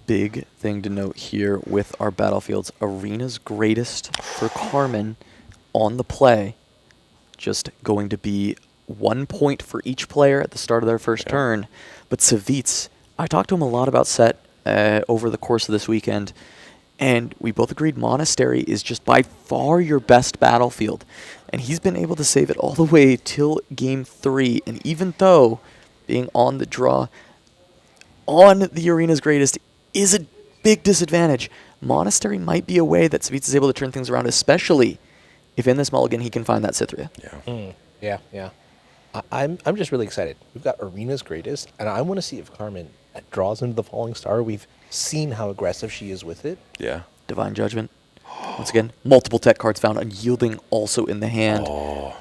Big thing to note here with our battlefields. Arena's greatest for Carmen on the play, just going to be 1 point for each player at the start of their first turn. But Savjz, I talked to him a lot about Sett over the course of this weekend, and we both agreed Monastery is just by far your best battlefield. And he's been able to save it all the way till game 3. And even though being on the draw on the Arena's greatest is a big disadvantage, Monastery might be a way that Savjz is able to turn things around, especially if in this mulligan he can find that Cythria. Yeah. I'm just really excited. We've got Arena's greatest, and I want to see if Carmen draws into the Falling Star. We've seen how aggressive she is with it. Yeah. Divine Judgment. Once again, multiple tech cards found. Unyielding also in the hand.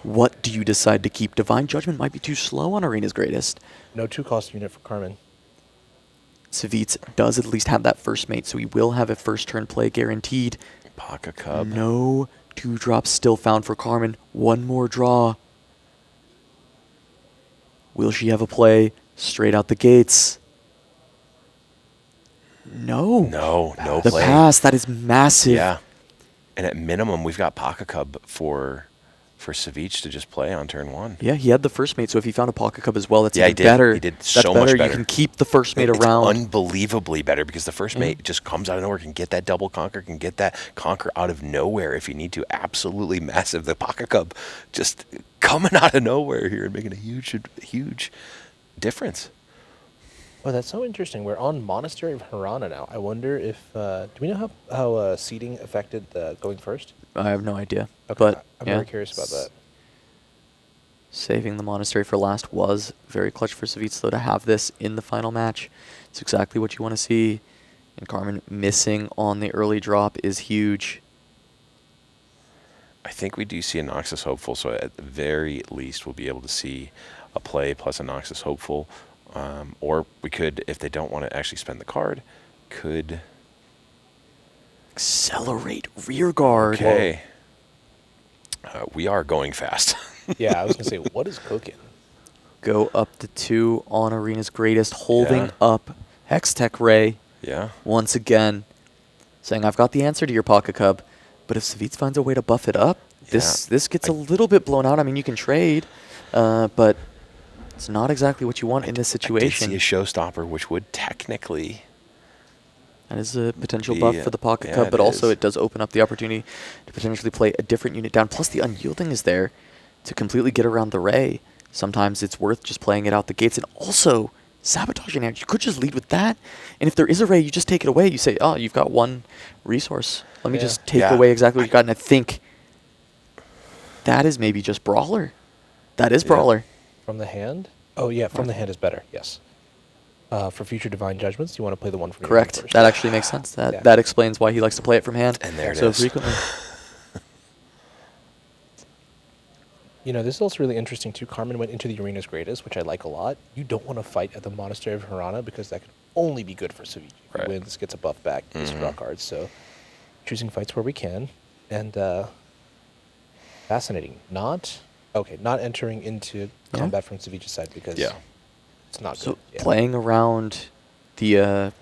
What do you decide to keep? Divine Judgment might be too slow on Arena's greatest. No 2-cost unit for Carmen. Savjz does at least have that first mate, so he will have a first turn play guaranteed. Paka Cub. No 2-drops still found for Carmen. One more draw. Will she have a play straight out the gates? No. No The play. pass, that is massive. Yeah. And at minimum, we've got Paka Cub for Savjz to just play on turn 1. Yeah, he had the first mate, so if he found a Pocket Cub as well, that's Yeah, even he did. better. He did That's so much better. You can keep the first mate It's around. unbelievably better because the first mate just comes out of nowhere, can get that double conquer, can get that conquer out of nowhere if you need to. Absolutely massive. The Paka Cub just coming out of nowhere here and making a huge difference. Oh, that's so interesting. We're on Monastery of Harana now. I wonder if do we know how seeding affected going first? I have no idea. Okay, But I'm yeah, very curious about that. saving the Monastery for last was very clutch for Savjz, though, to have this in the final match. It's exactly what you want to see. And Carmen missing on the early drop is huge. I think we do see a Noxus Hopeful, so at the very least we'll be able to see a play plus a Noxus Hopeful. Or we could, if they don't want to actually spend the card, could... Accelerate rear guard. Okay. We are going fast. Yeah, I was going to say, what is cooking? Go up to 2 on Arena's greatest, holding up Hextech Ray Yeah. once again, saying, I've got the answer to your Pocket Cub, but if Savjz finds a way to buff it up, this gets a little bit blown out. I mean, you can trade, but it's not exactly what you want in this situation. I did see a showstopper, which would technically... That is a potential buff for the Pocket yeah, Cub, it but also is. it does open up the opportunity to potentially play a different unit down. Plus, the Unyielding is there to completely get around the Ray. Sometimes it's worth just playing it out the gates. And also, sabotaging it. You could just lead with that. And if there is a Ray, you just take it away. You say, oh, you've got one resource. Let me just take away exactly what you got. And I think that is maybe just Brawler. That is Brawler. From the hand? Oh, yeah, from the hand is better, yes. For future Divine Judgments, you want to play the one from your hand Correct. first. That actually makes sense. That explains why he likes to play it from hand And there it so is. frequently. You know, this is also really interesting too. Carmen went into the Arena's Greatest, which I like a lot. You don't want to fight at the Monastery of Hirana because that could only be good for Savjz. If Right. he wins, gets a buff back, gets to draw cards. So choosing fights where we can. And fascinating. Not entering into combat from Savjz's side because it's not So good. Yeah. playing around the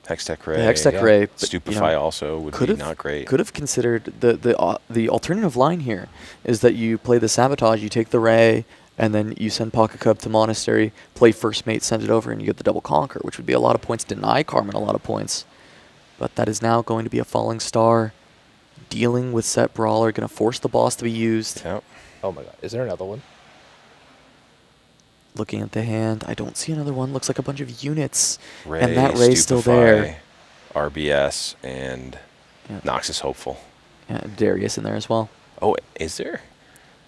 Hextech Ray. the Hextech yeah. Ray, but, Stupefy also would be not great. Could have considered the alternative line here is that you play the Sabotage, you take the Ray, and then you send Pocket Cub to Monastery, play First Mate, send it over, and you get the double Conquer, which would be a lot of points, deny Carmen a lot of points. But that is now going to be a falling star. Dealing with Sett Brawler, going to force the boss to be used. Yep. Oh my god. Is there another one? Looking at the hand, I don't see another one. Looks like a bunch of units. Ray, and that Ray's still Stupefy, there. RBS, and Noxus Hopeful. Yeah, Darius in there as well. Oh, is there?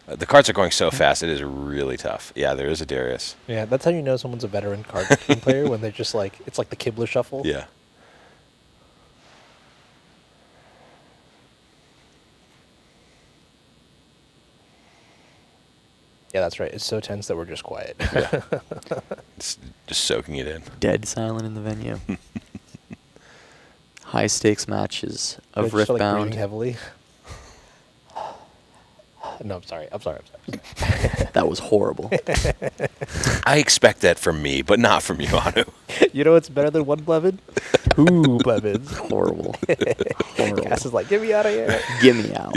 The cards are going so fast, it is really tough. Yeah, there is a Darius. Yeah, that's how you know someone's a veteran card game player when they're just like, it's like the Kibler shuffle. Yeah. Yeah, that's right. It's so tense that we're just quiet. Yeah. It's just soaking it in. Dead silent in the venue. High stakes matches of Just, like, Riftbound. breathing heavily. No, I'm sorry. That was horrible. I expect that from me, but not from you, Anu. You know what's better than one Blevin? Two Blevins. Horrible. Horrible. Cass is like, get me out of here. Get me out.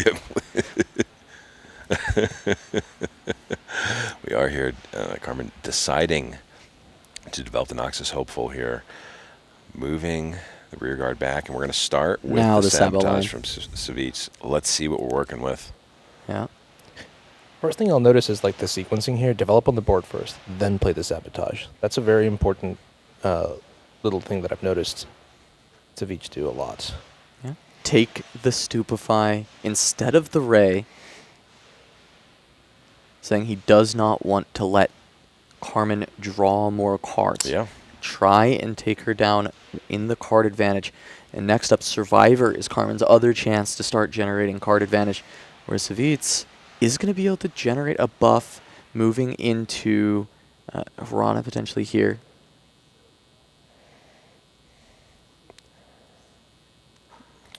We are here, Carmen, deciding to develop the Noxus Hopeful here. Moving the rear guard back, and we're going to start with Now the the Sabo line. Sabotage from Savjz. Let's see what we're working with. Yeah. First thing I'll notice is like the sequencing here. Develop on the board first, then play the Sabotage. That's a very important little thing that I've noticed Savjz do a lot. Yeah. Take the Stupefy instead of the Ray, saying he does not want to let Carmen draw more cards. Yeah. Try and take her down in the card advantage. And next up, Survivor is Carmen's other chance to start generating card advantage, where Savjz is going to be able to generate a buff moving into Hirana potentially here.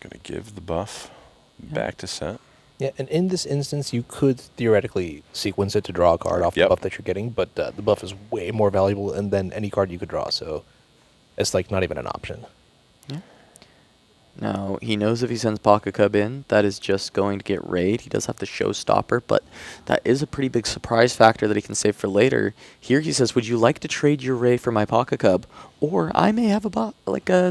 Going to give the buff back to Sett. Yeah, and in this instance, you could theoretically sequence it to draw a card off the buff that you're getting, but the buff is way more valuable than any card you could draw, so it's like not even an option. Yeah. Now, he knows if he sends Pocket Cub in, that is just going to get raid. He does have the Showstopper, but that is a pretty big surprise factor that he can save for later. Here he says, would you like to trade your Ray for my Pocket Cub? Or I may have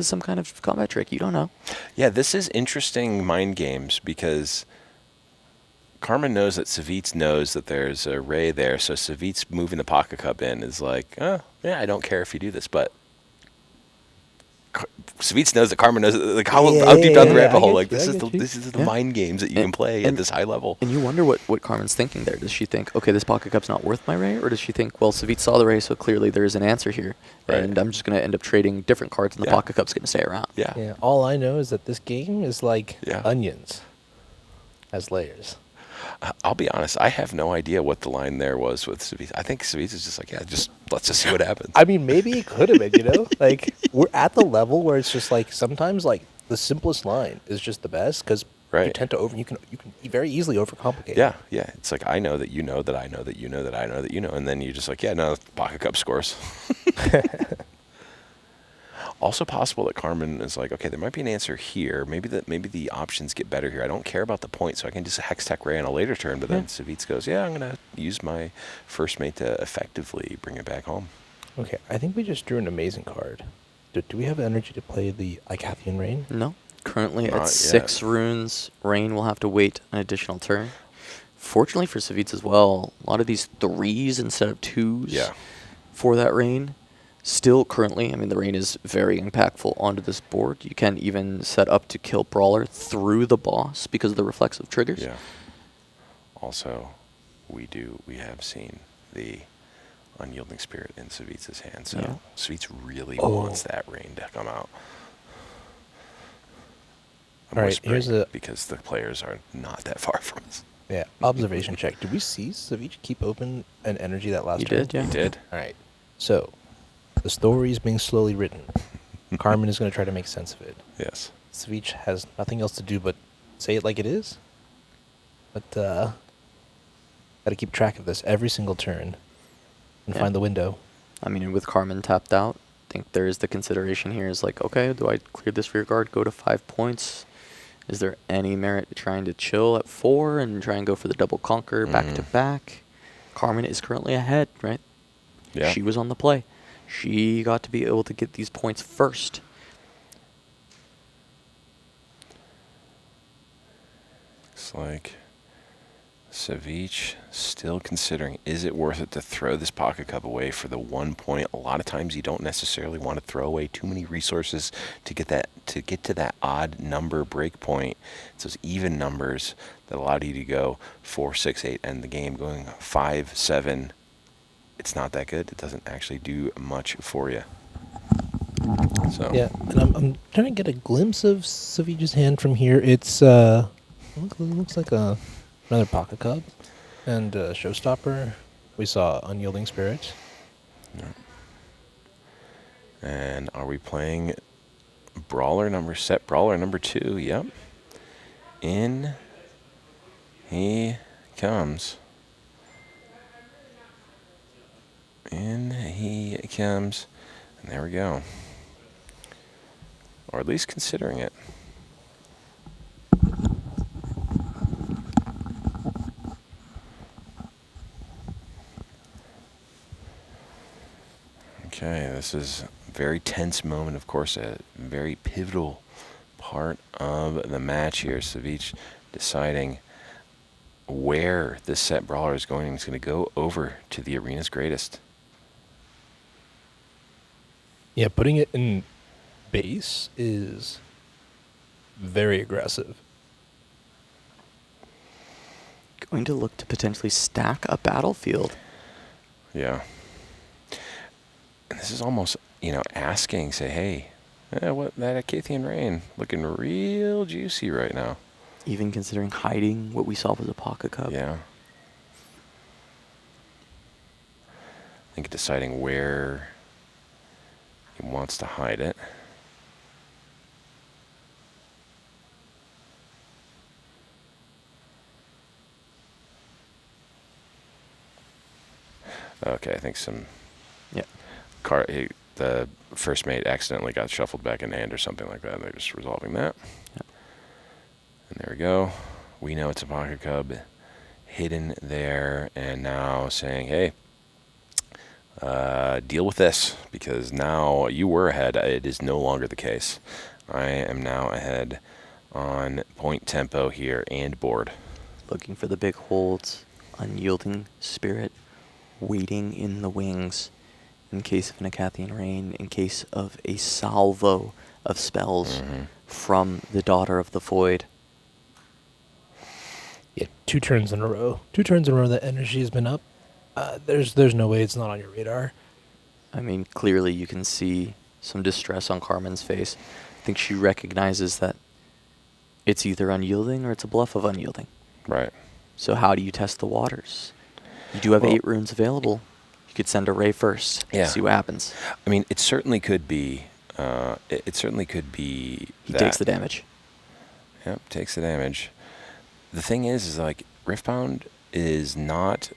some kind of combat trick. You don't know. Yeah, this is interesting mind games because Carmen knows that Savjz knows that there's a Ray there, so Savjz moving the Pocket Cub in is like, oh, yeah, I don't care if you do this, but Savjz knows that Carmen knows like how deep down the rabbit hole. Like this is the mind games that you can play at this high level. And you wonder what Carmen's thinking there. Does she think, okay, this Pocket Cup's not worth my Ray, or does she think, well, Savjz saw the Ray, so clearly there is an answer here, and I'm just going to end up trading different cards, and the Pocket Cup's going to stay around. Yeah. All I know is that this game is like onions, has layers. I'll be honest, I have no idea what the line there was with Savjz. I think Savjz is just like, let's just see what happens. I mean, maybe it could have been, you know? Like, we're at the level where it's just like, sometimes, like, the simplest line is just the best, because you tend to you can very easily overcomplicate. Yeah. It's like, I know that you know that I know that you know that I know that you know, and then you're just like, Pocket Cup scores. Also possible that Carmen is like, okay, there might be an answer here. Maybe the options get better here. I don't care about the point, so I can just Hextech Ray on a later turn. But then Savjz goes, I'm going to use my First Mate to effectively bring it back home. Okay, I think we just drew an amazing card. Do we have energy to play the Icathian Rain? No. Currently Not at 6 runes, Rain will have to wait an additional turn. Fortunately for Savjz as well, a lot of these 3s instead of 2s for that Rain. Still currently, I mean, the Rain is very impactful onto this board. You can even set up to kill Brawler through the boss because of the reflexive triggers. Yeah. Also, we have seen the Unyielding Spirit in Savjz's hand, so Savjz really wants that Rain to come out. I'm All right, whispering because the players are not that far from us. Yeah, observation check. Did we see Savjz keep open an energy that last He turn? did, yeah. He did. All right. So, the story is being slowly written. Carmen is going to try to make sense of it. Yes. Savjz has nothing else to do but say it like it is. But, got to keep track of this every single turn and Yeah. find the window. I mean, with Carmen tapped out, I think there is the consideration here is like, okay, do I clear this rear guard, go to 5 points? Is there any merit to trying to chill at 4 and try and go for the double conquer back to back? Carmen is currently ahead, right? Yeah. She was on the play. She got to be able to get these points first. Looks like Savjz still considering, is it worth it to throw this pocket cup away for the 1 point? A lot of times you don't necessarily want to throw away too many resources to get to that odd number break point. It's those even numbers that allow you to go 4, 6, 8, end the game. Going 5, 7, it's not that good. It doesn't actually do much for you. So Yeah, and I'm trying to get a glimpse of Savjz's hand from here. It's looks like another pocket cup and a showstopper. We saw Unyielding Spirit. Yeah. And are we playing Sett Brawler number 2? Yep. In he comes. In he comes. And there we go. Or at least considering it. Okay, this is a very tense moment, of course, a very pivotal part of the match here. Savjz deciding where this Sett Brawler is going. He's going to go over to the arena's greatest. Yeah, putting it in base is very aggressive. Going to look to potentially stack a battlefield. Yeah. And this is almost, asking, say, hey, what that Acathian Rain looking real juicy right now. Even considering hiding what we saw was a pocket cup. Yeah. I think deciding where he wants to hide it. Okay, I think the first mate accidentally got shuffled back in hand or something like that. They're just resolving that. Yep. And there we go. We know it's a pocket cub hidden there, and now saying, hey, deal with this, because now you were ahead. It is no longer the case. I am now ahead on point tempo here and board. Looking for the big holds, Unyielding Spirit, waiting in the wings in case of an Acathian Rain, in case of a salvo of spells from the Daughter of the Void. Yeah, 2 turns in a row. 2 turns in a row that energy has been up. There's no way it's not on your radar. I mean, clearly you can see some distress on Carmen's face. I think she recognizes that it's either Unyielding or it's a bluff of Unyielding. Right. So how do you test the waters? You do have 8 runes available. You could send a Ray first. Yeah. See what happens. I mean, it certainly could be. It certainly could be. He takes the damage. Yep, takes the damage. The thing is like Riftbound is not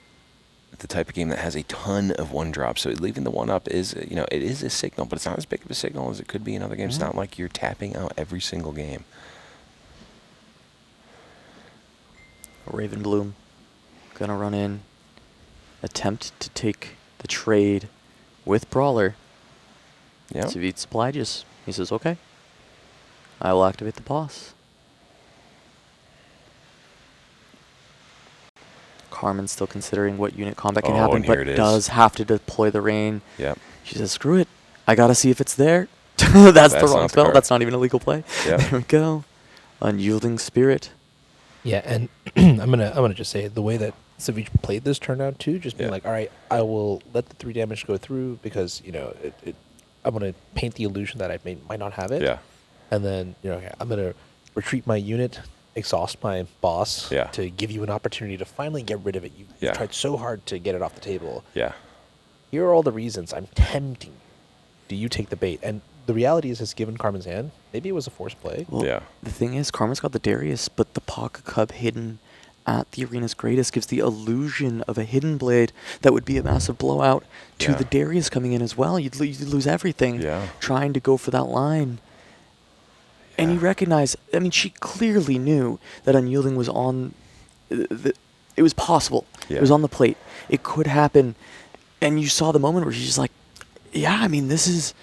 the type of game that has a ton of 1-drop. So leaving the 1-up is, it is a signal, but it's not as big of a signal as it could be in other games. It's not like you're tapping out every single game. Ravenbloom gonna run in, attempt to take the trade with Brawler. Yeah. Savjz obliges. He says, okay, I will activate the boss. Carmen's still considering what unit combat can happen, and here but it is. does have to deploy the rain. Yep. She says, screw it. I gotta see if it's there. That's the not wrong the spell. card. That's not even a legal play. Yep. There we go. Unyielding Spirit. Yeah, and I'm gonna just say the way that Savjz played this turned out too, just being like, all right, I will let the 3 damage go through because I'm gonna paint the illusion that I might not have it. Yeah. And then okay, I'm gonna retreat my unit exhaust my boss Yeah. to give you an opportunity to finally get rid of it. You've Yeah. tried so hard to get it off the table. Yeah. Here are all the reasons I'm tempting you. Do you take the bait? And the reality is, given Carmen's hand, maybe it was a forced play. Well, Yeah. the thing is, Carmen's got the Darius, but the Pocket Cub hidden at the arena's greatest gives the illusion of a hidden blade that would be a massive blowout to Yeah. the Darius coming in as well. You'd lose everything Yeah. trying to go for that line. And you recognize, I mean, she clearly knew that Unyielding was on, it was possible. Yeah. It was on the plate. It could happen. And you saw the moment where she's just like, yeah, I mean, this is,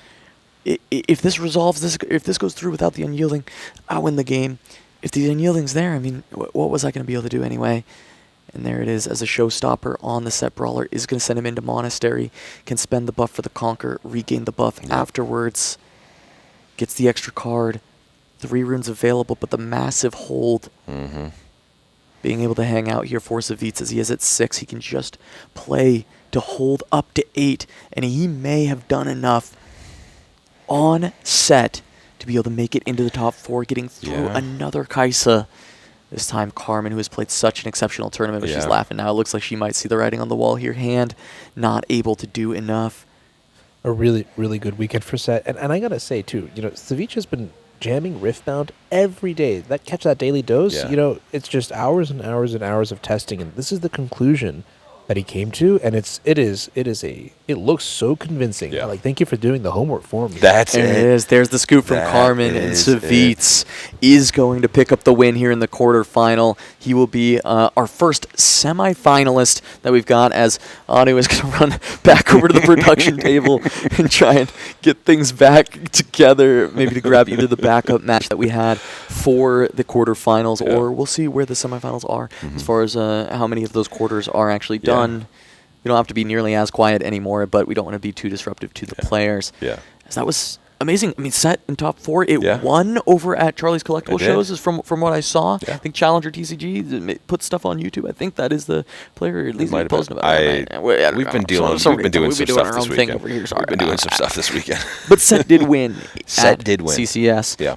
if this resolves, if this goes through without the Unyielding, I'll win the game. If the Unyielding's there, I mean, what was I going to be able to do anyway? And there it is as a showstopper on the Sett Brawler. Is going to send him into Monastery. Can spend the buff for the Conquer, regain the buff afterwards. Gets the extra card. 3 runes available, but the massive hold. Mm-hmm. Being able to hang out here for Savjz as he is at 6. He can just play to hold up to 8. And he may have done enough on Sett to be able to make it into the top 4, getting through another Kaisa. This time Carmen, who has played such an exceptional tournament, but she's laughing now. It looks like she might see the writing on the wall here. Hand not able to do enough. A really, really good weekend for Sett. And I got to say, too, Savjz has been jamming Riftbound every day. Catch that daily dose, it's just hours and hours and hours of testing. And this is the conclusion that he came to, and it looks so convincing. Yeah. Like, thank you for doing the homework for me. That's There it. it is. There's the scoop from Carmen, and Savjz is going to pick up the win here in the quarterfinal. He will be our first semifinalist that we've got, as Anu is going to run back over to the production table and try and get things back together, maybe to grab either the backup match that we had for the quarterfinals, or we'll see where the semifinals are as far as how many of those quarters are actually done. We don't have to be nearly as quiet anymore, but we don't want to be too disruptive to the players. Yeah. As that was amazing. I mean, Sett in top 4. It won over at Charlie's Collectible Shows, is from what I saw. Yeah. I think Challenger TCG put stuff on YouTube. I think that is the player at least posting about it. We've been doing some stuff this weekend. We've been doing some stuff this weekend. But Sett did win. Sett did win. CCS. Yeah.